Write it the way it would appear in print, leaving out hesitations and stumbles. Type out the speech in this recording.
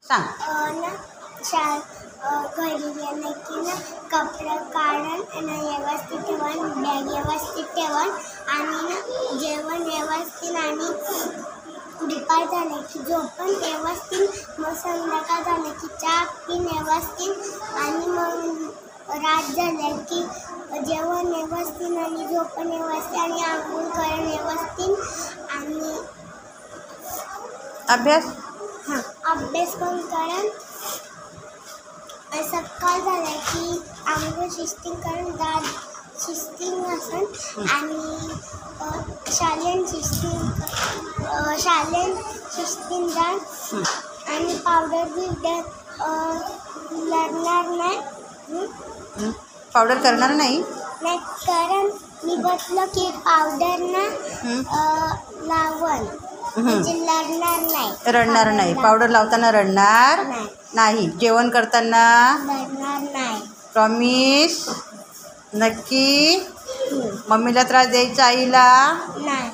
सांग. ना घरी गेलं की ना कपडे काढून ना व्यवस्थित ठेवून बॅग व्यवस्थित ठेवून आणि ना जेवण व्यवस्थित आणि दुपार झाले की झोपून व्यवस्थित मग संध्याकाळ झालं की चहा पिऊन व्यवस्थित आणि मग रात झाल्या की जेवण व्यवस्थित आणि झोपून व्यवस्थित आणि आंघोळ करून व्यवस्थित आणि अभ्यास. अभ्यास पण करून सकाळ झाला की आंघोळ शिस्तीन करून दात शिस्तीन घासून आणि शालेन शिस्तीन दात आणि पावडर लागणार नाही. पावडर करणार नाही. नाही कारण मी बसलो की पावडर ना लावण म्हणजे लढणार नाही. रडणार नाही. पावडर लावताना रडणार नाही. जेवण करताना लढणार नाही. प्रॉमिस. नक्की. मम्मीला त्रास द्यायचा आईला नाही.